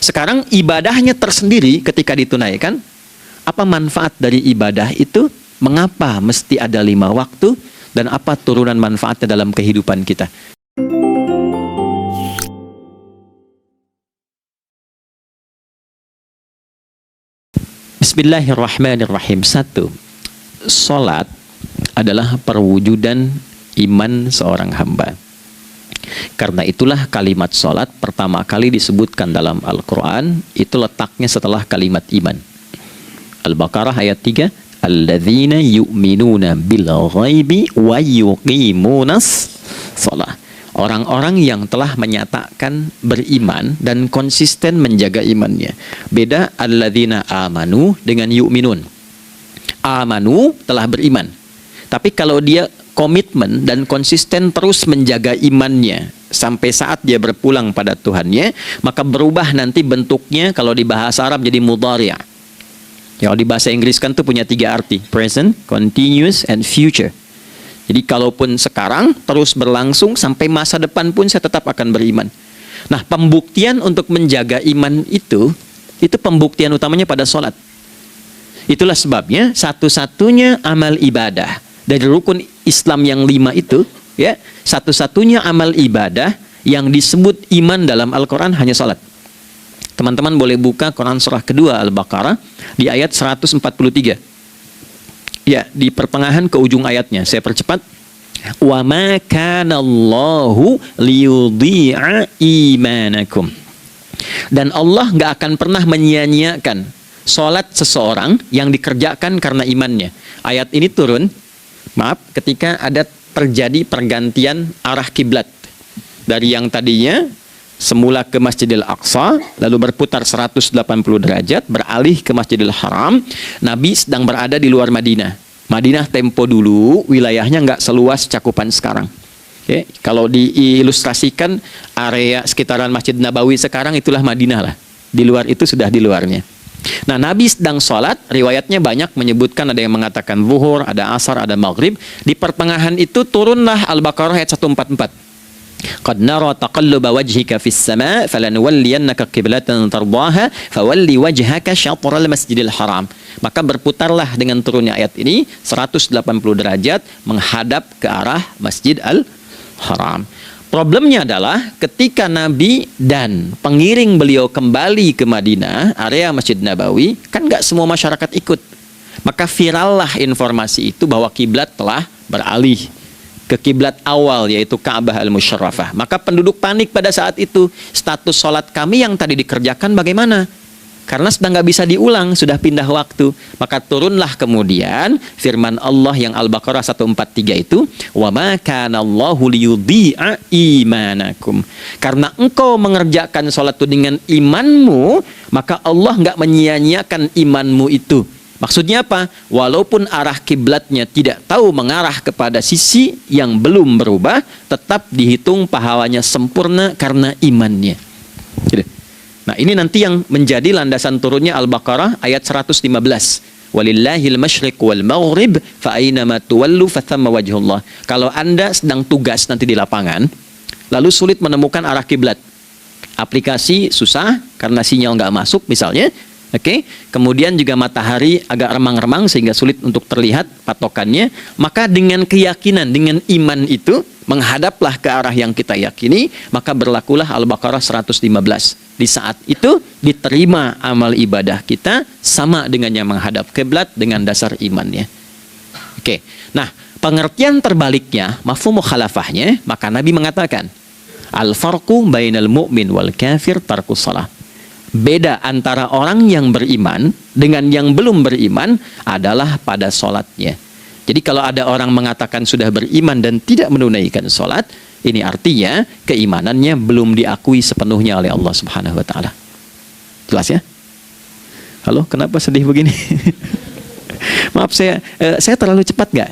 Sekarang ibadahnya tersendiri ketika ditunaikan, apa manfaat dari ibadah itu? Mengapa mesti ada 5 waktu? Dan apa turunan manfaatnya dalam kehidupan kita? Bismillahirrahmanirrahim. 1. Salat adalah perwujudan iman seorang hamba. Karena itulah kalimat salat pertama kali disebutkan dalam Al-Quran, itu letaknya setelah kalimat iman. Al-Baqarah ayat 3, alladzina yu'minuna bil ghaibi wa yuqimunas shalah. Orang-orang yang telah menyatakan beriman dan konsisten menjaga imannya. Beda alladzina amanu dengan yu'minun. Amanu telah beriman. Tapi kalau dia komitmen dan konsisten terus menjaga imannya sampai saat dia berpulang pada Tuhannya, maka berubah nanti bentuknya kalau di bahasa Arab jadi mudhari'. Kalau di bahasa Inggris kan tuh punya 3 arti, present, continuous, and future. Jadi kalaupun sekarang terus berlangsung sampai masa depan pun saya tetap akan beriman. Nah, pembuktian untuk menjaga iman itu pembuktian utamanya pada sholat. Itulah sebabnya satu-satunya amal ibadah dari rukun Islam yang 5 itu, ya, satu-satunya amal ibadah yang disebut iman dalam Al-Quran hanya salat. Teman-teman boleh buka Quran surah kedua Al-Baqarah di ayat 143. Ya, di pertengahan ke ujung ayatnya. Saya percepat. Wa ma kana Allahu liyudhi'a imanakum. Dan Allah nggak akan pernah menyia-nyiakan salat seseorang yang dikerjakan karena imannya. Ayat ini turun, maaf, ketika ada terjadi pergantian arah kiblat dari yang tadinya semula ke Masjidil Aqsa, lalu berputar 180 derajat, beralih ke Masjidil Haram. Nabi sedang berada di luar Madinah. Madinah tempo dulu, wilayahnya nggak seluas cakupan sekarang. Oke, kalau diilustrasikan area sekitaran Masjid Nabawi sekarang itulah Madinah lah. Di luar itu sudah di luarnya. Nah, Nabi sedang sholat, riwayatnya banyak menyebutkan ada yang mengatakan zuhur, ada asar, ada maghrib. Di pertengahan itu turunlah Al-Baqarah ayat 144. Qad nara taqalluba wajhika fis sama' falanuwalliyannaka qiblatan tardaha fawalli wajhaka syatral masjidil haram. Maka berputarlah dengan turunnya ayat ini 180 derajat menghadap ke arah Masjid Al-Haram. Problemnya adalah ketika Nabi dan pengiring beliau kembali ke Madinah, area Masjid Nabawi, kan nggak semua masyarakat ikut. Maka virallah informasi itu bahwa kiblat telah beralih ke kiblat awal, yaitu Ka'bah Al-Musyarrafah. Maka penduduk panik pada saat itu. Status sholat kami yang tadi dikerjakan bagaimana? Karena sedang nggak bisa diulang, sudah pindah waktu. Maka turunlah kemudian firman Allah yang Al-Baqarah 143 itu, wa ma kana Allahu liyudhi'a imanakum. Karena engkau mengerjakan sholat itu dengan imanmu, maka Allah nggak menyia-nyiakan imanmu itu. Maksudnya apa? Walaupun arah kiblatnya tidak tahu mengarah kepada sisi yang belum berubah, tetap dihitung pahalanya sempurna karena imannya. Gitu. Nah, ini nanti yang menjadi landasan turunnya Al-Baqarah ayat 115. Walillahil masyriq wal maghrib fa aynama tuwallu fathamma wajhullah. Kalau Anda sedang tugas nanti di lapangan, lalu sulit menemukan arah kiblat. Aplikasi susah karena sinyal nggak masuk misalnya. Oke, kemudian juga matahari agak remang-remang sehingga sulit untuk terlihat patokannya. Maka dengan keyakinan, dengan iman itu, menghadaplah ke arah yang kita yakini, maka berlakulah Al-Baqarah 115. Di saat itu diterima amal ibadah kita sama dengan yang menghadap kiblat dengan dasar imannya. Oke, nah pengertian terbaliknya, mafhum mukhalafahnya, maka Nabi mengatakan, al-farqu bainal mu'min wal kafir tarkus shalah. Beda antara orang yang beriman dengan yang belum beriman adalah pada sholatnya. Jadi kalau ada orang mengatakan sudah beriman dan tidak menunaikan sholat, ini artinya keimanannya belum diakui sepenuhnya oleh Allah Subhanahu wa Ta'ala. Jelas ya? Halo, kenapa sedih begini? Maaf, saya terlalu cepat nggak?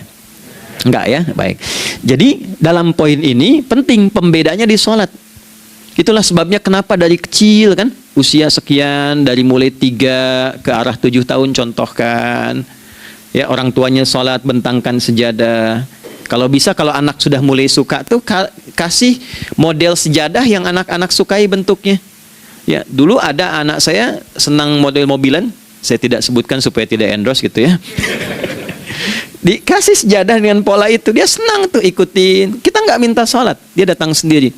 Enggak ya? Baik. Jadi dalam poin ini penting pembedanya di sholat. Itulah sebabnya kenapa dari kecil kan, usia sekian, dari mulai 3 ke arah 7 tahun contohkan, ya orang tuanya sholat bentangkan sejadah. Kalau bisa, kalau anak sudah mulai suka tuh kasih model sejadah yang anak-anak sukai bentuknya. Ya, dulu ada anak saya senang model mobilan, saya tidak sebutkan supaya tidak endorse gitu ya. Dikasih sejadah dengan pola itu, dia senang tuh ikutin. Kita nggak minta sholat, dia datang sendiri.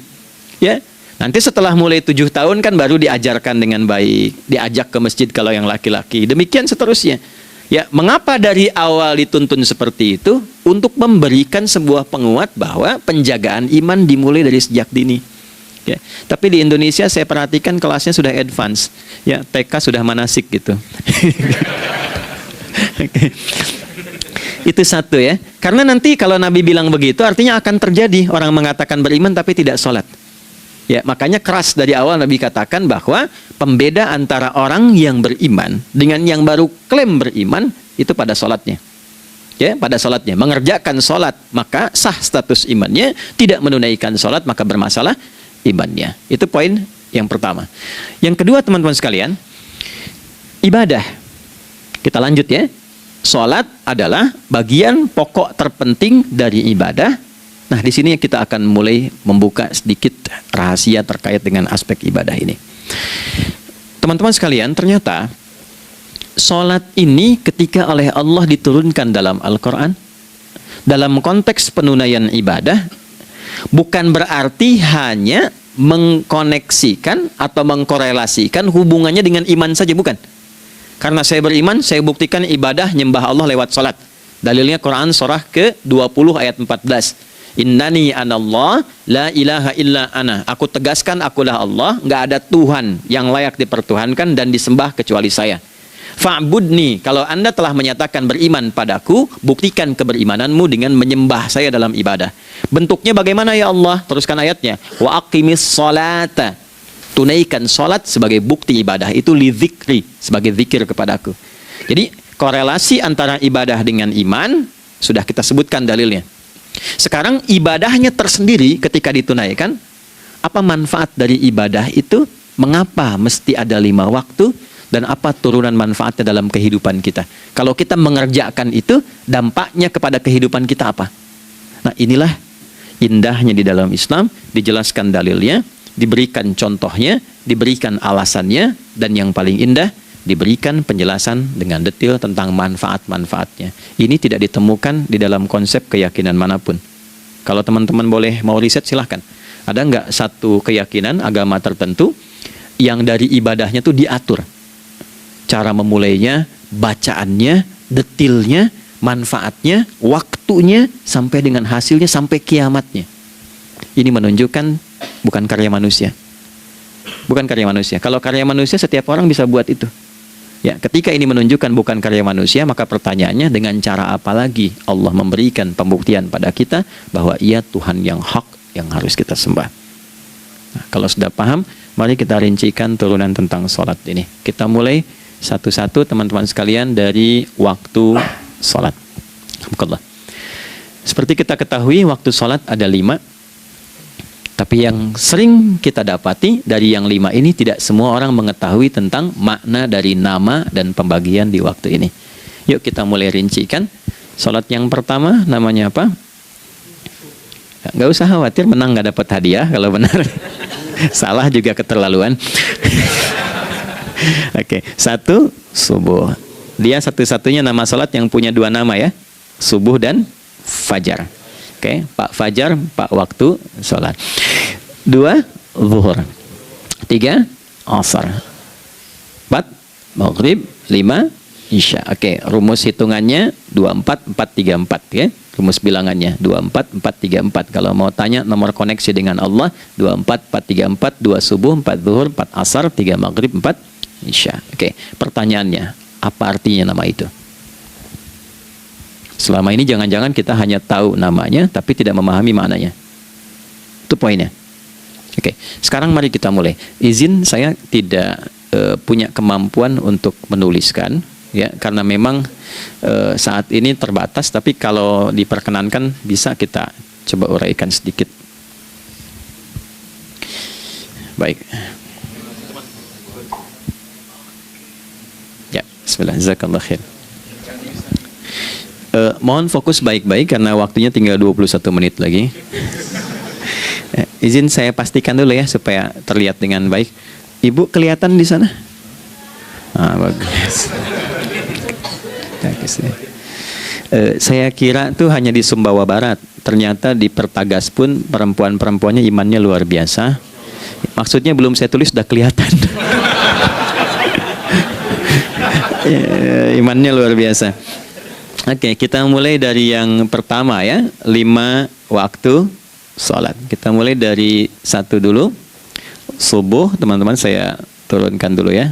Ya, nanti setelah mulai 7 tahun kan baru diajarkan dengan baik, diajak ke masjid kalau yang laki-laki. Demikian seterusnya. Ya, mengapa dari awal dituntun seperti itu? Untuk memberikan sebuah penguat bahwa penjagaan iman dimulai dari sejak dini. Ya, tapi di Indonesia saya perhatikan kelasnya sudah advance. Ya, TK sudah manasik gitu. Itu satu ya. Karena nanti kalau Nabi bilang begitu artinya akan terjadi orang mengatakan beriman tapi tidak sholat. Ya, makanya keras dari awal Nabi katakan bahwa pembeda antara orang yang beriman dengan yang baru klaim beriman itu pada sholatnya. Ya, pada sholatnya. Mengerjakan sholat maka sah status imannya, tidak menunaikan sholat maka bermasalah imannya. Itu poin yang pertama. Yang kedua teman-teman sekalian, ibadah. Kita lanjut ya. Sholat adalah bagian pokok terpenting dari ibadah. Nah, di sini kita akan mulai membuka sedikit rahasia terkait dengan aspek ibadah ini. Teman-teman sekalian, ternyata sholat ini ketika oleh Allah diturunkan dalam Al-Quran, dalam konteks penunaian ibadah, bukan berarti hanya mengkoneksikan atau mengkorelasikan hubungannya dengan iman saja, bukan. Karena saya beriman, saya buktikan ibadah nyembah Allah lewat salat. Dalilnya Quran surah ke-20 ayat 14. Innani anallah la ilaha illa ana. Aku tegaskan akulah Allah, nggak ada Tuhan yang layak dipertuhankan dan disembah kecuali saya. Fa'budni, kalau Anda telah menyatakan beriman padaku, buktikan keberimananmu dengan menyembah saya dalam ibadah. Bentuknya bagaimana ya Allah? Teruskan ayatnya. Wa aqimis sholata. Tunaikan sholat sebagai bukti ibadah. Itu li dzikri, sebagai zikir kepadaku. Jadi korelasi antara ibadah dengan iman sudah kita sebutkan dalilnya. Sekarang ibadahnya tersendiri ketika ditunaikan, apa manfaat dari ibadah itu? Mengapa mesti ada 5 waktu? Dan apa turunan manfaatnya dalam kehidupan kita? Kalau kita mengerjakan itu, dampaknya kepada kehidupan kita apa? Nah, inilah indahnya di dalam Islam, dijelaskan dalilnya, diberikan contohnya, diberikan alasannya, dan yang paling indah, diberikan penjelasan dengan detail tentang manfaat-manfaatnya. Ini tidak ditemukan di dalam konsep keyakinan manapun. Kalau teman-teman boleh mau riset, silahkan. Ada nggak satu keyakinan agama tertentu yang dari ibadahnya tuh diatur? Cara memulainya, bacaannya, detailnya, manfaatnya, waktunya, sampai dengan hasilnya, sampai kiamatnya. Ini menunjukkan bukan karya manusia. Bukan karya manusia. Kalau karya manusia, setiap orang bisa buat itu. Ya, ketika ini menunjukkan bukan karya manusia, maka pertanyaannya dengan cara apa lagi Allah memberikan pembuktian pada kita bahwa Ia Tuhan yang hak yang harus kita sembah. Nah, kalau sudah paham, mari kita rincikan turunan tentang sholat ini. Kita mulai satu-satu teman-teman sekalian dari waktu sholat. Alhamdulillah. Seperti kita ketahui, waktu sholat ada 5. Tapi yang sering kita dapati dari yang 5 ini tidak semua orang mengetahui tentang makna dari nama dan pembagian di waktu ini. Yuk kita mulai rincikan. Sholat yang pertama namanya apa? Nggak usah khawatir menang nggak dapat hadiah kalau benar. Salah juga keterlaluan. Oke, 1 subuh. Dia satu-satunya nama sholat yang punya 2 nama ya. Subuh dan fajar. Oke, Pak Fajar, Pak waktu sholat. 2 zuhur. 3 asar. 4 maghrib. 5 isya. Oke, rumus hitungannya 24 434 ya. Rumus bilangannya 24 434. Kalau mau tanya nomor koneksi dengan Allah 24 434, 2 subuh, 4 zuhur, 4 asar, 3 maghrib, 4 isya. Oke, pertanyaannya, apa artinya nama itu? Selama ini jangan-jangan kita hanya tahu namanya tapi tidak memahami maknanya. Itu poinnya. Oke, sekarang mari kita mulai. Izin saya tidak punya kemampuan untuk menuliskan ya, karena memang saat ini terbatas, tapi kalau diperkenankan bisa kita coba uraikan sedikit. Baik. Ya, bismillah, jazakallah khair. Mohon fokus baik-baik karena waktunya tinggal 21 menit lagi. Izin saya pastikan dulu ya supaya terlihat dengan baik. Ibu kelihatan di sana? Bagus. Saya kira tuh hanya di Sumbawa Barat. Ternyata di Pertagas pun perempuan-perempuannya imannya luar biasa. Maksudnya belum saya tulis sudah kelihatan. Imannya luar biasa. Oke, kita mulai dari yang pertama ya, 5 waktu sholat. Kita mulai dari 1 dulu. Subuh, teman-teman saya turunkan dulu ya.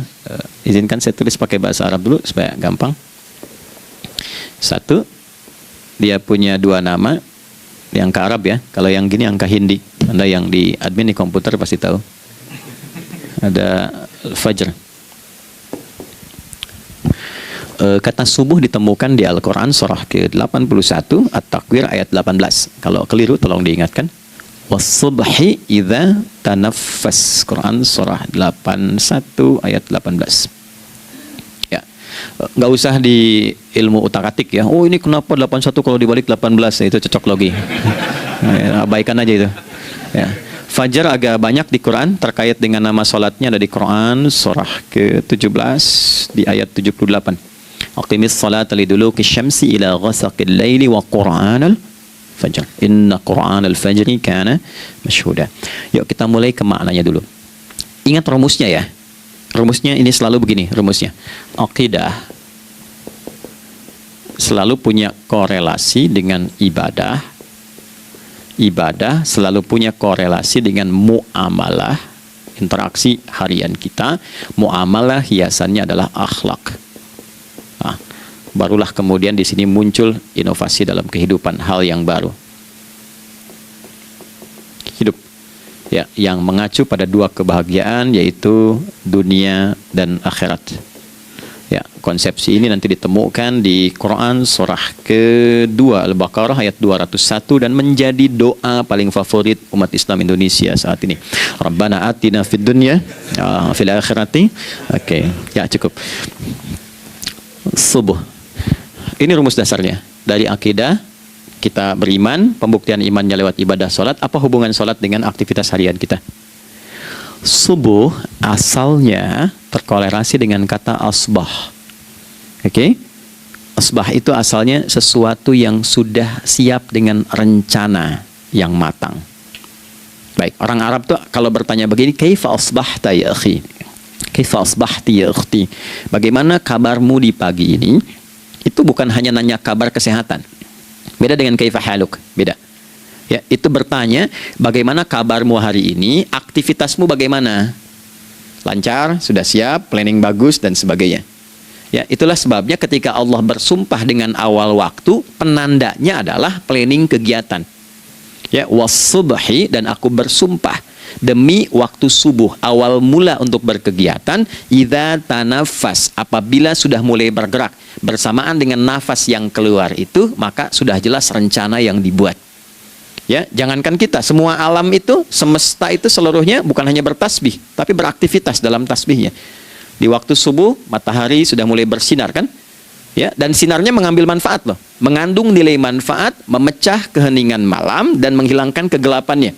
Izinkan saya tulis pakai bahasa Arab dulu supaya gampang. 1, dia punya 2 nama, yang ke Arab ya. Kalau yang gini angka Hindi. Anda yang di admin di komputer pasti tahu. Ada Fajr. Kata subuh ditemukan di Al-Quran surah ke-81 At-Takwir ayat 18. Kalau keliru tolong diingatkan. Was-subhi idza tanaffas. Quran surah 81 ayat 18. Ya. Nggak usah di ilmu utak-atik ya. Oh ini kenapa 81 kalau dibalik 18 ya, itu cocok logi. Abaikan aja itu. Ya. Fajar agak banyak di Quran terkait dengan nama salatnya, ada di Quran surah ke-17 di ayat 78. Aqimis salata liduluki syamsi ila ghasaqil laili wa qur'anal fajr. Inna qur'anal fajri kana masyhuda. Yuk kita mulai ke maknanya dulu. Ingat rumusnya ya. Rumusnya ini selalu begini rumusnya. Aqidah selalu punya korelasi dengan ibadah. Ibadah selalu punya korelasi dengan muamalah, interaksi harian kita. Muamalah hiasannya adalah akhlak. Nah, barulah kemudian di sini muncul inovasi dalam kehidupan, hal yang baru. Hidup ya, yang mengacu pada 2 kebahagiaan yaitu dunia dan akhirat. Ya, konsepsi ini nanti ditemukan di Quran surah ke-2 Al-Baqarah ayat 201 dan menjadi doa paling favorit umat Islam Indonesia saat ini. Rabbana atina fid dunya fil akhirati. Oke, ya cukup. Subuh. Ini rumus dasarnya. Dari akidah kita beriman, pembuktian imannya lewat ibadah salat. Apa hubungan salat dengan aktivitas harian kita? Subuh asalnya terkolerasi dengan kata asbah. Oke? Asbah itu asalnya sesuatu yang sudah siap dengan rencana yang matang. Baik, orang Arab tuh kalau bertanya begini, kaifa asbahta ya akhi? Kaifa asbahti ya ukhti? Bagaimana kabarmu di pagi ini? Itu bukan hanya nanya kabar kesehatan. Beda dengan kaifa haluk, beda. Ya, itu bertanya bagaimana kabarmu hari ini, aktivitasmu bagaimana? Lancar, sudah siap, planning bagus dan sebagainya. Ya, itulah sebabnya ketika Allah bersumpah dengan awal waktu, penandanya adalah planning kegiatan. Ya, was-subhi, dan aku bersumpah demi waktu subuh, awal mula untuk berkegiatan, idza tanafas, apabila sudah mulai bergerak bersamaan dengan nafas yang keluar itu, maka sudah jelas rencana yang dibuat. Ya, jangankan kita, semua alam itu, semesta itu seluruhnya bukan hanya bertasbih, tapi beraktivitas dalam tasbihnya. Di waktu subuh, matahari sudah mulai bersinar kan? Ya, dan sinarnya mengambil manfaat loh, mengandung nilai manfaat, memecah keheningan malam dan menghilangkan kegelapannya.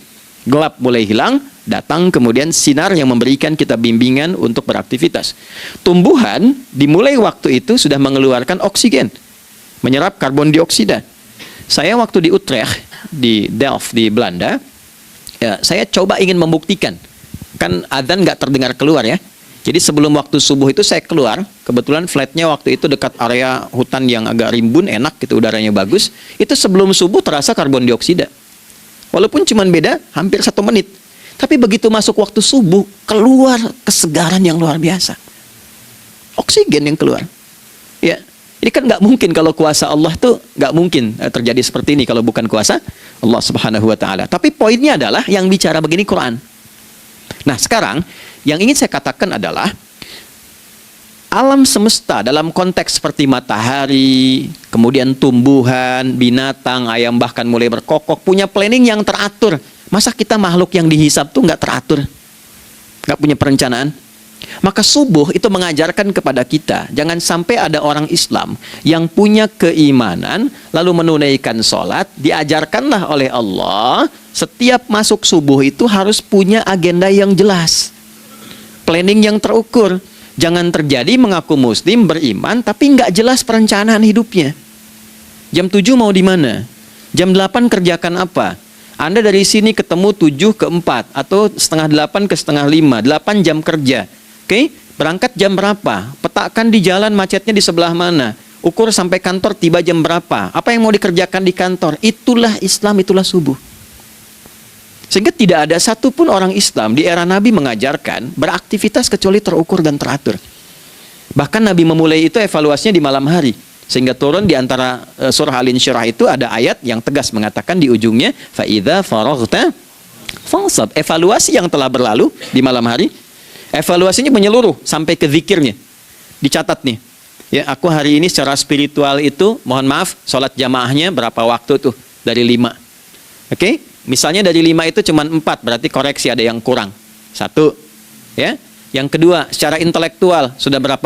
Gelap mulai hilang, datang kemudian sinar yang memberikan kita bimbingan untuk beraktivitas. Tumbuhan dimulai waktu itu sudah mengeluarkan oksigen, menyerap karbon dioksida. Saya waktu di Utrecht, di Delft di Belanda, ya, saya coba ingin membuktikan. Kan adzan nggak terdengar keluar ya. Jadi sebelum waktu subuh itu saya keluar, kebetulan flatnya waktu itu dekat area hutan yang agak rimbun, enak gitu, udaranya bagus. Itu sebelum subuh terasa karbon dioksida. Walaupun cuma beda hampir 1 menit. Tapi begitu masuk waktu subuh, keluar kesegaran yang luar biasa. Oksigen yang keluar. Ya, ini kan nggak mungkin kalau kuasa Allah tuh nggak mungkin terjadi seperti ini kalau bukan kuasa Allah Subhanahu Wa Taala. Tapi poinnya adalah yang bicara begini Quran. Nah sekarang yang ingin saya katakan adalah alam semesta dalam konteks seperti matahari, kemudian tumbuhan, binatang, ayam bahkan mulai berkokok, punya planning yang teratur. Masa kita makhluk yang dihisab tuh nggak teratur? Nggak punya perencanaan? Maka subuh itu mengajarkan kepada kita, jangan sampai ada orang Islam yang punya keimanan, lalu menunaikan sholat, diajarkanlah oleh Allah, setiap masuk subuh itu harus punya agenda yang jelas. Planning yang terukur. Jangan terjadi mengaku muslim, beriman, tapi nggak jelas perencanaan hidupnya. Jam 7 mau di mana? Jam 8 kerjakan apa? Anda dari sini ketemu 7 ke 4 atau setengah 8 ke setengah 5, 8 jam kerja. Oke? Berangkat jam berapa? Petakan di jalan macetnya di sebelah mana? Ukur sampai kantor tiba jam berapa? Apa yang mau dikerjakan di kantor? Itulah Islam, itulah subuh. Sehingga tidak ada satupun orang Islam di era Nabi mengajarkan beraktivitas kecuali terukur dan teratur. Bahkan Nabi memulai itu evaluasinya di malam hari. Sehingga turun di antara surah Al-Insyirah itu ada ayat yang tegas mengatakan di ujungnya, فَإِذَا فَرَغْتَ فَانْصَبْ. Evaluasi yang telah berlalu di malam hari, evaluasinya menyeluruh sampai ke zikirnya. Dicatat nih. Ya, aku hari ini secara spiritual itu, mohon maaf, sholat jamaahnya berapa waktu tuh? Dari 5. Oke? Misalnya dari 5 itu cuma 4, berarti koreksi ada yang kurang. 1. Ya. Yang kedua, secara intelektual sudah berapa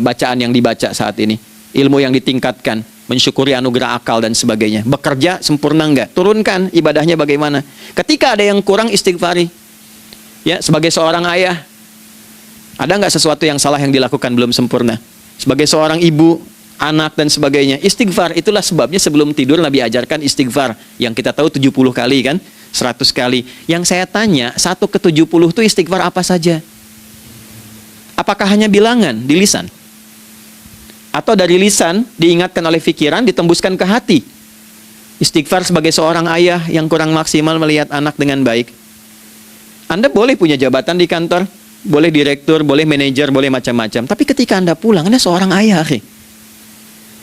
bacaan yang dibaca saat ini? Ilmu yang ditingkatkan, mensyukuri anugerah akal dan sebagainya. Bekerja sempurna enggak? Turunkan ibadahnya bagaimana? Ketika ada yang kurang, istighfari. Ya, sebagai seorang ayah, ada nggak sesuatu yang salah yang dilakukan belum sempurna? Sebagai seorang ibu, anak dan sebagainya, istighfar. Itulah sebabnya sebelum tidur Nabi ajarkan istighfar yang kita tahu 70 kali kan, 100 kali. Yang saya tanya, 1 ke 70 itu istighfar apa saja? Apakah hanya bilangan di lisan? Atau dari lisan diingatkan oleh pikiran, ditembuskan ke hati? Istighfar sebagai seorang ayah yang kurang maksimal melihat anak dengan baik. Anda boleh punya jabatan di kantor, boleh direktur, boleh manajer, boleh macam-macam. Tapi ketika Anda pulang, Anda seorang ayah.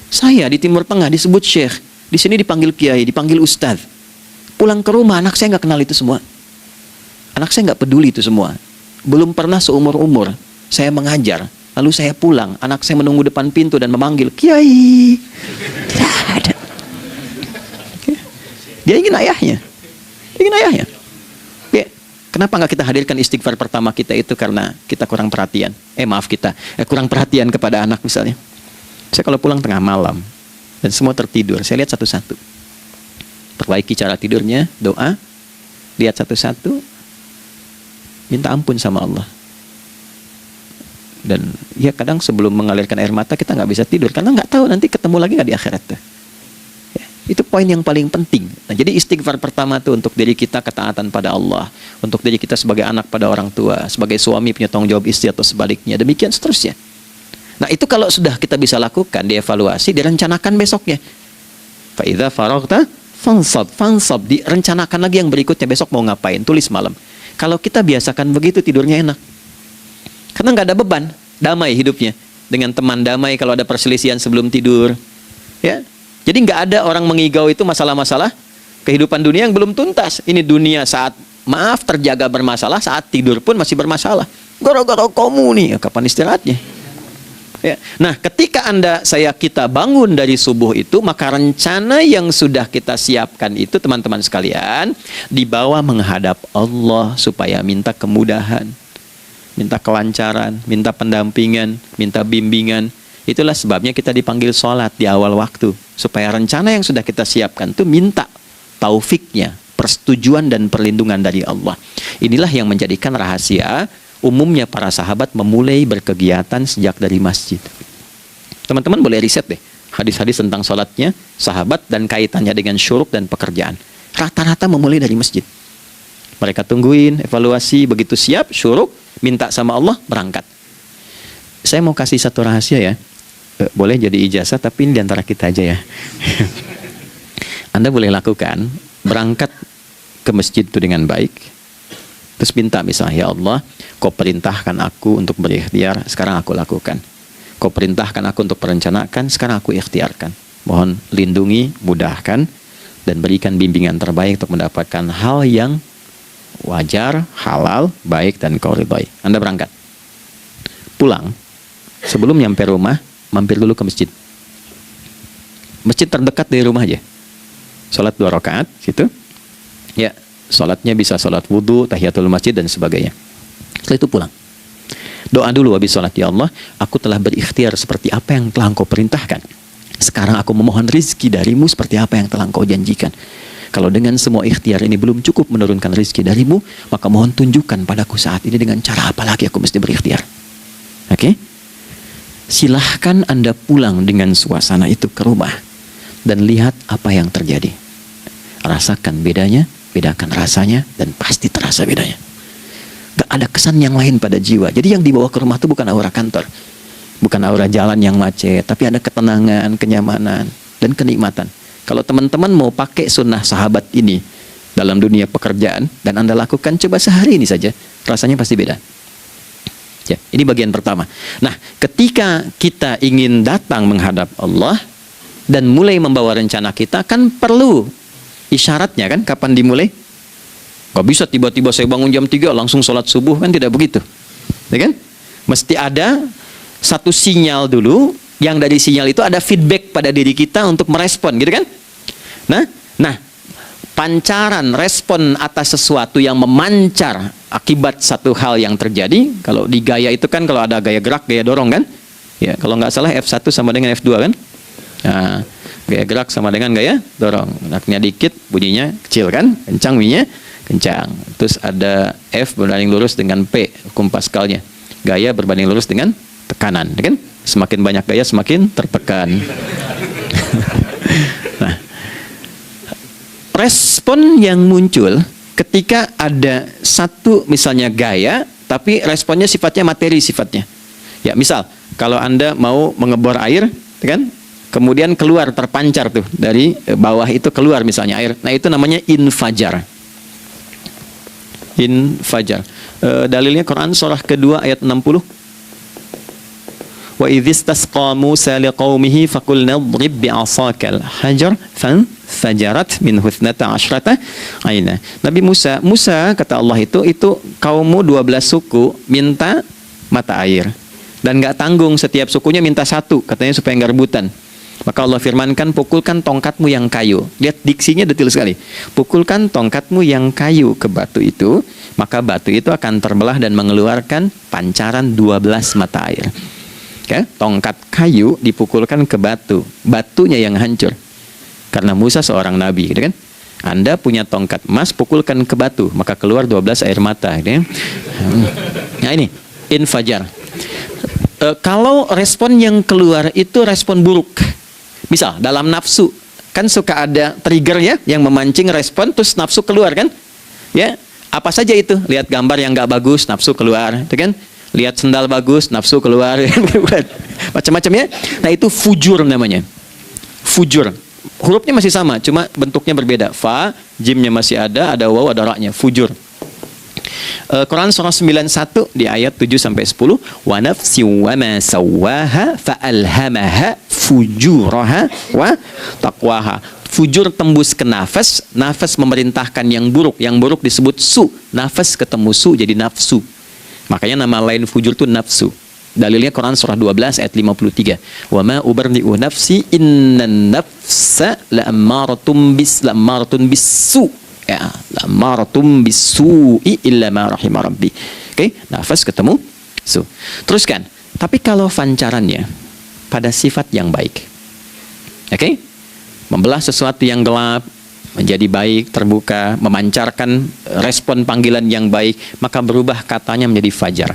Saya di Timur Tengah disebut syekh, di sini dipanggil kiai, dipanggil ustadz. Pulang ke rumah, anak saya nggak kenal itu semua. Anak saya nggak peduli itu semua. Belum pernah seumur-umur saya mengajar, lalu saya pulang, anak saya menunggu depan pintu dan memanggil, kiai. Tidak ada. Dia ingin ayahnya. Ingin ayahnya. Ya. Kenapa nggak kita hadirkan istighfar pertama kita itu? Karena kita kurang perhatian. Kurang perhatian kepada anak misalnya. Saya kalau pulang tengah malam dan semua tertidur, saya lihat satu-satu. Perbaiki cara tidurnya, doa, lihat satu-satu, minta ampun sama Allah. Dan ya kadang sebelum mengalirkan air mata kita nggak bisa tidur karena nggak tahu nanti ketemu lagi nggak di akhirat tuh. Ya, itu poin yang paling penting. Nah, jadi istighfar pertama tuh untuk diri kita ketaatan pada Allah, untuk diri kita sebagai anak pada orang tua, sebagai suami punya tanggung jawab istri atau sebaliknya, demikian seterusnya. Nah itu kalau sudah kita bisa lakukan, dievaluasi, direncanakan besoknya. Fa'idha faraghta fansab, direncanakan lagi yang berikutnya, besok mau ngapain, tulis malam. Kalau kita biasakan begitu, tidurnya enak. Karena nggak ada beban, damai hidupnya. Dengan teman damai kalau ada perselisihan sebelum tidur. Ya, jadi nggak ada orang mengigau itu masalah-masalah kehidupan dunia yang belum tuntas. Ini dunia saat terjaga bermasalah, saat tidur pun masih bermasalah. Gara-gara kamu nih, kapan istirahatnya? Ya. Nah, ketika kita bangun dari subuh itu, maka rencana yang sudah kita siapkan itu, teman-teman sekalian, dibawa menghadap Allah supaya minta kemudahan, minta kelancaran, minta pendampingan, minta bimbingan. Itulah sebabnya kita dipanggil sholat di awal waktu, supaya rencana yang sudah kita siapkan itu minta taufiknya, persetujuan dan perlindungan dari Allah. Inilah yang menjadikan rahasia umumnya para sahabat memulai berkegiatan sejak dari masjid. Teman-teman boleh riset deh hadis-hadis tentang sholatnya sahabat dan kaitannya dengan syuruk dan pekerjaan. Rata-rata memulai dari masjid. Mereka tungguin, evaluasi, begitu siap, syuruk, minta sama Allah, berangkat. Saya mau kasih satu rahasia ya. Boleh jadi ijazah, tapi ini diantara kita aja ya. Anda boleh lakukan, berangkat ke masjid itu dengan baik. Terus minta misalnya, ya Allah, Kau perintahkan aku untuk berikhtiar, sekarang aku lakukan. Kau perintahkan aku untuk merencanakan, sekarang aku ikhtiarkan. Mohon lindungi, mudahkan, dan berikan bimbingan terbaik untuk mendapatkan hal yang wajar, halal, baik, dan Kau ridhai. Anda berangkat. Pulang, sebelum nyampe rumah, mampir dulu ke masjid. Masjid terdekat dari rumah aja. Sholat 2 rakaat, situ. Ya, sholatnya bisa sholat wudhu, tahiyatul masjid, dan sebagainya. Setelah itu pulang. Doa dulu habis sholat, ya Allah, aku telah berikhtiar seperti apa yang telah Engkau perintahkan. Sekarang aku memohon rizki darimu seperti apa yang telah Engkau janjikan. Kalau dengan semua ikhtiar ini belum cukup menurunkan rezeki darimu, maka mohon tunjukkan padaku saat ini dengan cara apa lagi aku mesti berikhtiar. Oke? Silahkan Anda pulang dengan suasana itu ke rumah dan lihat apa yang terjadi. Rasakan bedanya, bedakan rasanya, dan pasti terasa bedanya. Gak ada kesan yang lain pada jiwa. Jadi yang dibawa ke rumah itu bukan aura kantor, bukan aura jalan yang macet, tapi ada ketenangan, kenyamanan, dan kenikmatan. Kalau teman-teman mau pakai sunnah sahabat ini dalam dunia pekerjaan dan Anda lakukan, coba sehari ini saja, rasanya pasti beda. Ya, ini bagian pertama. Nah, ketika kita ingin datang menghadap Allah dan mulai membawa rencana kita, kan perlu isyaratnya kan, kapan dimulai? Gak bisa tiba-tiba saya bangun jam 3 langsung sholat subuh, kan tidak begitu. Ya kan? Mesti ada satu sinyal dulu, yang dari sinyal itu ada feedback pada diri kita untuk merespon, gitu kan? Nah, pancaran respon atas sesuatu yang memancar akibat satu hal yang terjadi. Kalau di gaya itu kan, kalau ada gaya gerak, gaya dorong kan? Ya, kalau nggak salah F1 sama dengan F2 kan? Nah, gaya gerak sama dengan gaya dorong. Geraknya dikit, bunyinya kecil kan? Kencang bunyinya, kencang. Terus ada F berbanding lurus dengan P, hukum Pascalnya. Gaya berbanding lurus dengan tekanan, kan? Semakin banyak gaya, semakin tertekan. Nah, respon yang muncul ketika ada satu misalnya gaya, tapi responnya sifatnya materi sifatnya. Ya, misal kalau Anda mau mengebor air, kan? Kemudian keluar terpancar tuh dari bawah itu keluar misalnya air. Nah, itu namanya infajar. Infajar. Dalilnya Quran surah kedua ayat 60. Wa idzistasqa Musa liqaumihi faqulna idrib bi'asakal hajar fanfajarat minhu 12 aina. Nabi Musa kata Allah itu kaummu 12 suku minta mata air dan nggak tanggung, setiap sukunya minta satu, katanya supaya nggak rebutan. Maka Allah firmankan, pukulkan tongkatmu yang kayu. Lihat diksinya detil sekali. Pukulkan tongkatmu yang kayu ke batu itu, maka batu itu akan terbelah dan mengeluarkan pancaran 12 mata air. Okay? Tongkat kayu dipukulkan ke batu, batunya yang hancur. Karena Musa seorang nabi, gitu kan? Anda punya tongkat emas, pukulkan ke batu, maka keluar 12 air mata. Gitu kan? Nah ini, infajar. Kalau respon yang keluar itu respon buruk, misal dalam nafsu, kan suka ada trigger ya, yang memancing respon, terus nafsu keluar kan? Ya, apa saja itu? Lihat gambar yang nggak bagus, nafsu keluar, gitu kan? Lihat sendal bagus, nafsu keluar, macam-macam ya. Nah itu fujur namanya. Fujur. Hurufnya masih sama, cuma bentuknya berbeda. Fa, jimnya masih ada waw, ada ra-nya. Fujur. Quran surah 91 di ayat 7-10. Wa nafsi wa ma sawwaha fa alhamaha fujuraha wa taqwaha. Fujur tembus ke nafas, nafas memerintahkan yang buruk disebut su. Nafas ketemu su jadi nafsu. Makanya nama lain fujur itu nafsu. Dalilnya Quran surah 12 ayat 53. Wa ma ubarni'u nafsi innan nafsa la'ammaratun bisu. Ya, la'ammaratun bisu'i illa ma rahima rabbi. Oke, nafas ketemu su. Teruskan. Tapi kalau pancarannya pada sifat yang baik. Oke? Membelah sesuatu yang gelap menjadi baik, terbuka, memancarkan respon panggilan yang baik, maka berubah katanya menjadi fajar.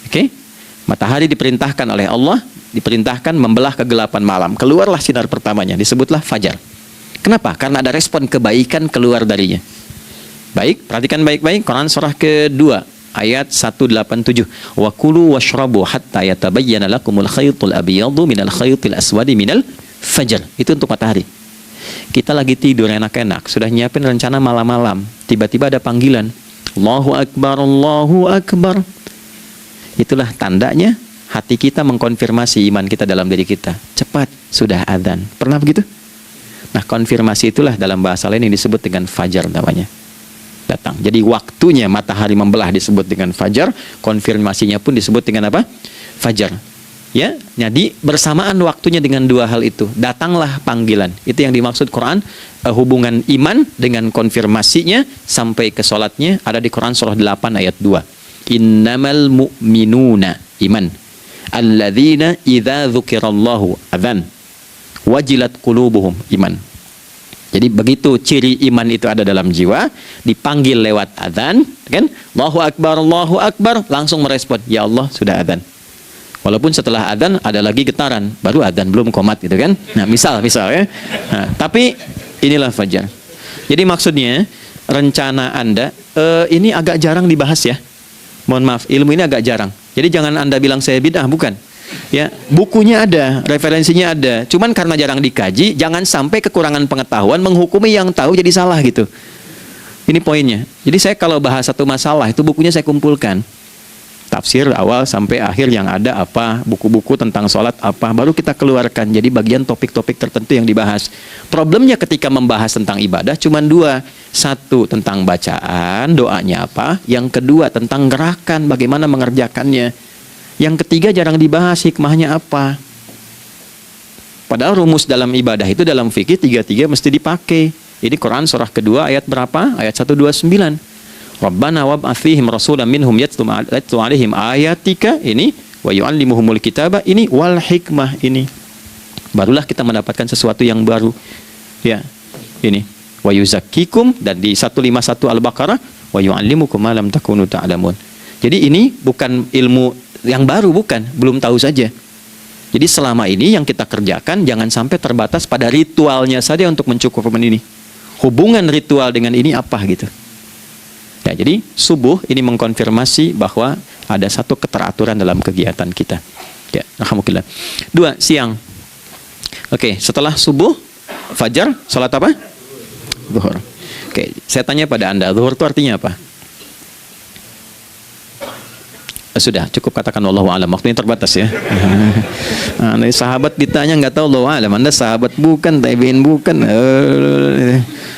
Oke? Matahari diperintahkan oleh Allah, diperintahkan membelah kegelapan malam. Keluarlah sinar pertamanya, disebutlah fajar. Kenapa? Karena ada respon kebaikan keluar darinya. Baik, perhatikan baik-baik Quran surah kedua ayat 187. Wa kulu washrabu hatta yatabayyana lakumul khaytul abyadu minal khaytil aswadi minal fajar. Itu untuk matahari. Kita lagi tidur enak-enak, sudah nyiapin rencana malam-malam, tiba-tiba ada panggilan, Allahu Akbar, Allahu Akbar. Itulah tandanya hati kita mengkonfirmasi iman kita dalam diri kita. Cepat, sudah adzan. Pernah begitu? Nah, konfirmasi itulah dalam bahasa lain yang disebut dengan fajar namanya. Datang. Jadi waktunya matahari membelah disebut dengan fajar, konfirmasinya pun disebut dengan apa? Fajar. Ya, jadi bersamaan waktunya dengan dua hal itu, datanglah panggilan. Itu yang dimaksud Quran, hubungan iman dengan konfirmasinya sampai ke sholatnya ada di Quran surah 8 ayat 2. Innamal mu'minuna iman alladzina idza dzukirallahu adzan wajilat qulubuhum iman. Jadi begitu ciri iman itu ada dalam jiwa, dipanggil lewat adzan, kan? Allahu Akbar, langsung merespon, ya Allah sudah adzan. Walaupun setelah adzan ada lagi getaran, baru adzan belum qomat gitu kan. Nah, misal ya. Nah, tapi inilah fajar. Jadi maksudnya rencana Anda ini agak jarang dibahas ya. Mohon maaf, ilmu ini agak jarang. Jadi jangan Anda bilang saya bid'ah, bukan. Ya, bukunya ada, referensinya ada. Cuman karena jarang dikaji, jangan sampai kekurangan pengetahuan menghukumi yang tahu jadi salah gitu. Ini poinnya. Jadi saya kalau bahas satu masalah itu bukunya saya kumpulkan. Tafsir awal sampai akhir yang ada apa, buku-buku tentang sholat apa, baru kita keluarkan. Jadi bagian topik-topik tertentu yang dibahas. Problemnya ketika membahas tentang ibadah cuma dua. Satu tentang bacaan, doanya apa. Yang kedua tentang gerakan, bagaimana mengerjakannya. Yang ketiga jarang dibahas hikmahnya apa. Padahal rumus dalam ibadah itu dalam fikih tiga-tiga mesti dipakai. Ini Quran surah kedua ayat berapa? Ayat 129. Rabbana wab'ats fihim rasulan minhum yatlu 'alaihim ayatika ini wa yu'allimuhumul kitaba ini wal hikmah ini. Barulah kita mendapatkan sesuatu yang baru. Ya. Ini wa yuzakkikum, dan di 151 Al-Baqarah wa yu'allimukum ma lam takunu ta'lamun. Jadi ini bukan ilmu yang baru, bukan, belum tahu saja. Jadi selama ini yang kita kerjakan jangan sampai terbatas pada ritualnya saja untuk mencukupkan ini. Hubungan ritual dengan ini apa gitu. Ya, jadi subuh ini mengkonfirmasi bahwa ada satu keteraturan dalam kegiatan kita. Ya, alhamdulillah. 2, siang. Oke, setelah subuh, fajar, salat apa? Zuhur. Oke, saya tanya pada Anda, zuhur itu artinya apa? Sudah, cukup katakan wallahu a'lam. Waktunya terbatas ya. Nah, sahabat ditanya nggak tahu wallahu a'lam. Anda sahabat bukan, tabi'in bukan.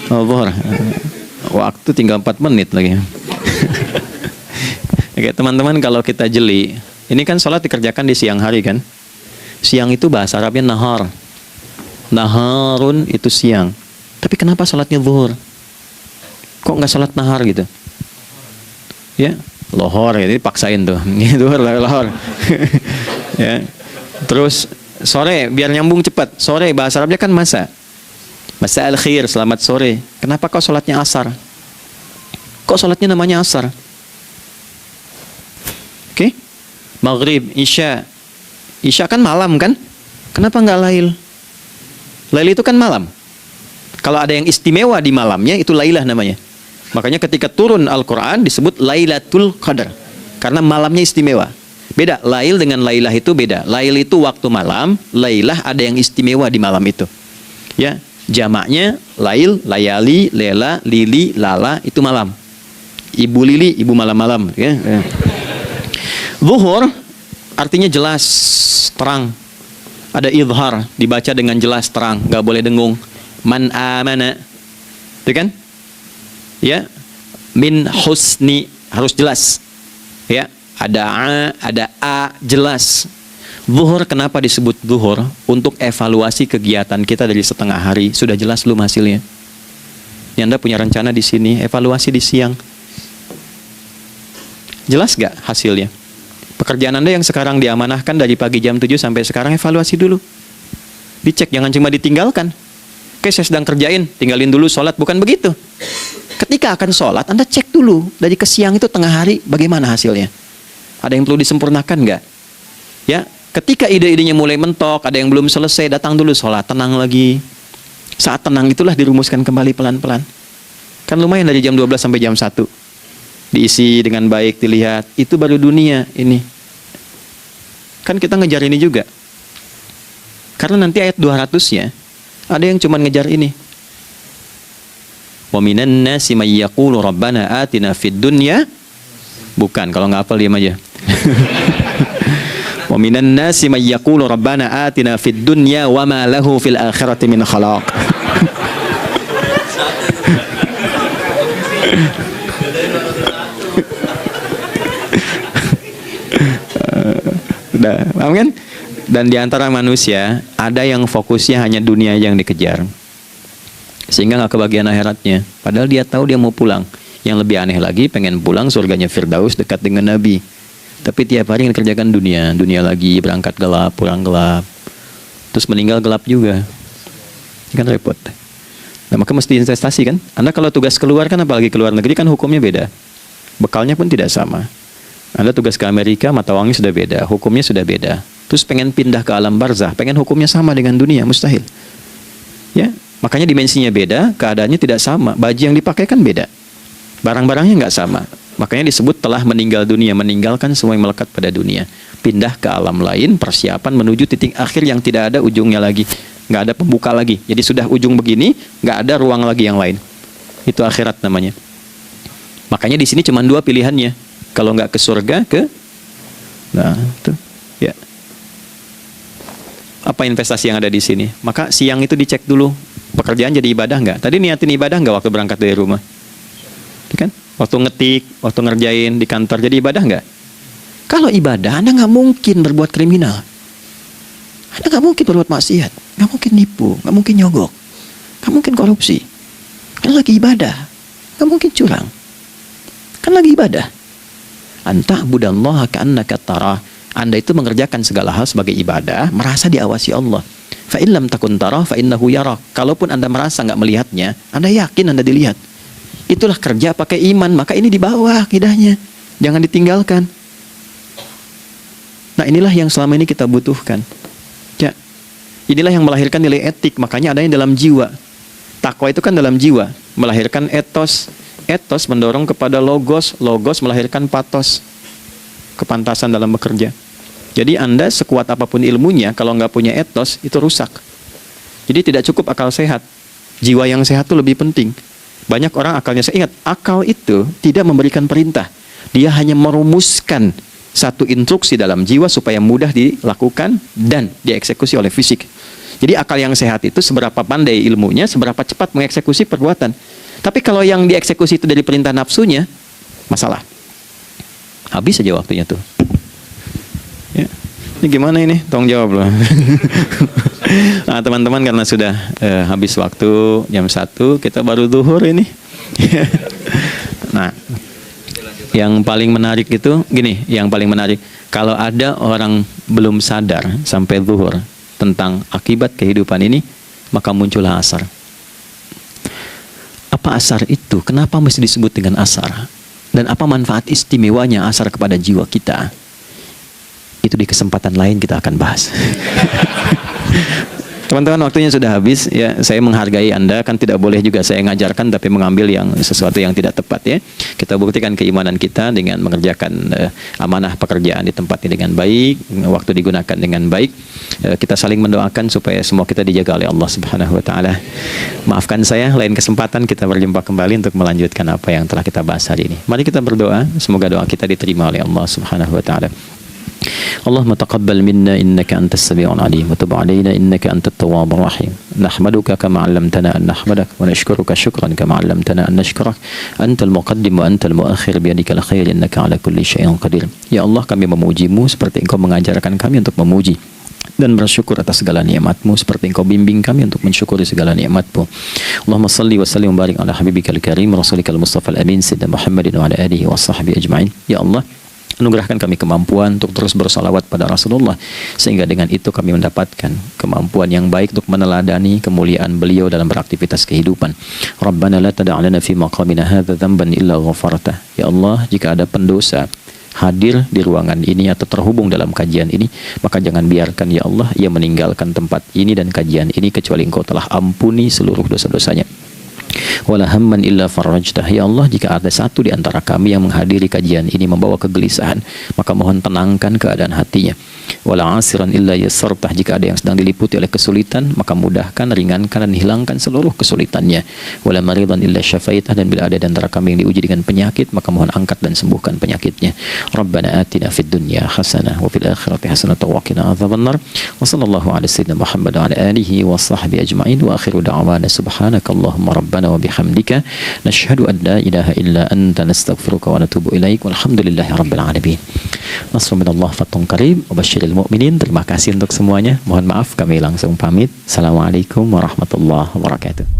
Zuhur. Waktu tinggal 4 menit lagi. Oke, teman-teman, kalau kita jeli, ini kan sholat dikerjakan di siang hari kan? Siang itu bahasa Arabnya nahar. Naharun itu siang. Tapi kenapa sholatnya zuhur? Kok nggak sholat nahar gitu? Ya, lohor ya, jadi paksain tuh. Zuhur, lohor. Ya. Terus sore biar nyambung cepat. Sore bahasa Arabnya kan masa. Masa al-khir, selamat sore. Kenapa kok sholatnya asar? Kok sholatnya namanya asar? Oke? Maghrib, isya. Isya kan malam kan? Kenapa nggak lail? Lail itu kan malam. Kalau ada yang istimewa di malamnya, itu lailah namanya. Makanya ketika turun Al-Quran disebut Lailatul Qadar. Karena malamnya istimewa. Beda, lail dengan lailah itu beda. Lail itu waktu malam, lailah ada yang istimewa di malam itu. Ya. Jamaknya lail, layali, lela, lili, lala, itu malam. Ibu lili, ibu malam-malam. Ya. Zuhur artinya jelas, terang. Ada idhar, dibaca dengan jelas, terang, nggak boleh dengung. Man amana, itu kan? Ya, min husni, harus jelas. Ya, ada a, jelas. Zuhur kenapa disebut zuhur? Untuk evaluasi kegiatan kita dari setengah hari. Sudah jelas belum hasilnya? Ini Anda punya rencana di sini, evaluasi di siang. Jelas gak hasilnya? Pekerjaan Anda yang sekarang diamanahkan dari pagi jam 7 sampai sekarang, evaluasi dulu. Dicek, jangan cuma ditinggalkan. Oke, saya sedang kerjain, tinggalin dulu sholat. Bukan begitu. Ketika akan sholat, Anda cek dulu. Dari ke siang itu tengah hari, bagaimana hasilnya? Ada yang perlu disempurnakan gak? Ya. Ketika ide-idenya mulai mentok, ada yang belum selesai, datang dulu sholat, tenang lagi. Saat tenang itulah dirumuskan kembali pelan-pelan. Kan lumayan dari jam 12 sampai jam 1. Diisi dengan baik, dilihat. Itu baru dunia ini. Kan kita ngejar ini juga. Karena nanti ayat 200-nya, ada yang cuma ngejar ini. Wa minan nasi may yaqulu rabbana atina fid dunya. Bukan, kalau nggak hafal diam aja. Wa minan nasi may yaqulu rabbana atina fid dunya wa ma lahu fil akhirati min khalaq. Paham kan? Dan di antara manusia ada yang fokusnya hanya dunia yang dikejar, sehingga nggak kebagian akhiratnya. Padahal dia tahu dia mau pulang. Yang lebih aneh lagi, pengen pulang surganya Firdaus dekat dengan Nabi. Tapi tiap hari yang dikerjakan dunia, dunia lagi, berangkat gelap, pulang gelap, terus meninggal gelap juga. Kan repot. Nah, maka mesti investasi kan. Anda kalau tugas keluar kan, apalagi keluar negeri kan hukumnya beda. Bekalnya pun tidak sama. Anda tugas ke Amerika, mata uangnya sudah beda, hukumnya sudah beda. Terus pengen pindah ke alam barzah, pengen hukumnya sama dengan dunia, mustahil. Ya, makanya dimensinya beda, keadaannya tidak sama. Baju yang dipakai kan beda. Barang-barangnya nggak sama. Makanya disebut telah meninggal dunia, meninggalkan semua yang melekat pada dunia. Pindah ke alam lain, persiapan menuju titik akhir yang tidak ada ujungnya lagi. Nggak ada pembuka lagi. Jadi sudah ujung begini, nggak ada ruang lagi yang lain. Itu akhirat namanya. Makanya di sini cuma dua pilihannya. Kalau nggak ke surga, nah itu ya. Apa investasi yang ada di sini? Maka siang itu dicek dulu, pekerjaan jadi ibadah nggak? Tadi niatin ibadah nggak waktu berangkat dari rumah? Kan? Waktu ngetik, waktu ngerjain di kantor jadi ibadah nggak? Kalau ibadah, Anda nggak mungkin berbuat kriminal. Anda nggak mungkin berbuat maksiat, nggak mungkin nipu, nggak mungkin nyogok, nggak mungkin korupsi. Kan lagi ibadah, nggak mungkin curang. Kan lagi ibadah. Anta budallaha ka'annaka tarah. Anda itu mengerjakan segala hal sebagai ibadah, merasa diawasi Allah. Fa in lam takun tarah fa innahu yarak. Kalaupun Anda merasa nggak melihatnya, Anda yakin Anda dilihat. Itulah kerja pakai iman, maka ini di bawah akidahnya. Jangan ditinggalkan. Nah, inilah yang selama ini kita butuhkan. Ya. Inilah yang melahirkan nilai etik, makanya adanya dalam jiwa. Takwa itu kan dalam jiwa, melahirkan etos. Etos mendorong kepada logos, logos melahirkan patos. Kepantasan dalam bekerja. Jadi Anda sekuat apapun ilmunya, kalau nggak punya etos, itu rusak. Jadi tidak cukup akal sehat. Jiwa yang sehat itu lebih penting. Banyak orang akalnya, saya ingat, akal itu tidak memberikan perintah. Dia hanya merumuskan satu instruksi dalam jiwa supaya mudah dilakukan dan dieksekusi oleh fisik. Jadi akal yang sehat itu seberapa pandai ilmunya, seberapa cepat mengeksekusi perbuatan. Tapi kalau yang dieksekusi itu dari perintah nafsunya, masalah. Habis saja waktunya tuh. Ya. Ini gimana ini? Tolong jawab loh. Nah, teman-teman, karena sudah habis waktu jam 1, kita baru zuhur ini. Nah, yang paling menarik itu gini, yang paling menarik, kalau ada orang belum sadar sampai zuhur tentang akibat kehidupan ini, maka muncullah asar. Apa asar itu? Kenapa mesti disebut dengan asar? Dan apa manfaat istimewanya asar kepada jiwa kita? Itu di kesempatan lain kita akan bahas. Teman-teman, waktunya sudah habis ya. Saya menghargai Anda, kan tidak boleh juga saya ngajarkan tapi mengambil yang sesuatu yang tidak tepat ya. Kita buktikan keimanan kita dengan mengerjakan amanah pekerjaan di tempat ini dengan baik, waktu digunakan dengan baik. Kita saling mendoakan supaya semua kita dijaga oleh Allah Subhanahu wa taala. Maafkan saya, lain kesempatan kita berjumpa kembali untuk melanjutkan apa yang telah kita bahas hari ini. Mari kita berdoa, semoga doa kita diterima oleh Allah Subhanahu wa taala. Allahumma taqabbal minna innaka antas sami'ul alim wa tub 'alaina innaka antat tawwabur rahim. Nahmaduka kama 'allamtana an nahmadak wa nashkuruka syukran kama 'allamtana an nashkurak. Antal muqaddim wa antal muakhir bi yadikal khair innaka 'ala kulli syai'in qadir. Ya Allah, kami memuji-Mu seperti Engkau mengajarkan kami untuk memuji dan bersyukur atas segala nikmat-Mu seperti Engkau bimbing kami untuk mensyukuri segala nikmat-Mu. Allahumma salli wa sallim wa barik ala habibikal karim rasulikal mustafa al-amin sayyidina Muhammadin wa ala alihi wa sahbihi ajma'in. Ya Allah, anugerahkan kami kemampuan untuk terus bersalawat pada Rasulullah, sehingga dengan itu kami mendapatkan kemampuan yang baik untuk meneladani kemuliaan beliau dalam beraktivitas kehidupan. Rabbana la tada'lana fi maqamina hadza dhanban illa ghafartah. Ya Allah, jika ada pendosa hadir di ruangan ini atau terhubung dalam kajian ini, maka jangan biarkan ya Allah ia meninggalkan tempat ini dan kajian ini kecuali Engkau telah ampuni seluruh dosa-dosanya. Wala hamman illa farajtah. Ya Allah, jika ada satu di antara kami yang menghadiri kajian ini membawa kegelisahan, maka mohon tenangkan keadaan hatinya. Wala asiran illa yassartah. Jika ada yang sedang diliputi oleh kesulitan, maka mudahkan, ringankan dan hilangkan seluruh kesulitannya. Wala maridan illa syafaitah. Dan bila ada di antara kami yang diuji dengan penyakit, maka mohon angkat dan sembuhkan penyakitnya. Rabbana atina fid dunya hasanah wa fil akhirati hasanah wa qina adzabannar. Wa sallallahu ala sayyidina Muhammad wa ala alihi wa sahbihi ajma'in. Wa akhiru da'wana subhanakallahumma rabbana wa bihamdika nashhadu an la ilaha illa anta nastaghfiruka wa natubu ilaik. Walhamdulillahi rabbil alamin. Nasrun minallah fathun qarib wa basyiril mu'minin. Terima kasih untuk semuanya. Mohon maaf kami langsung pamit. Assalamualaikum warahmatullahi wabarakatuh.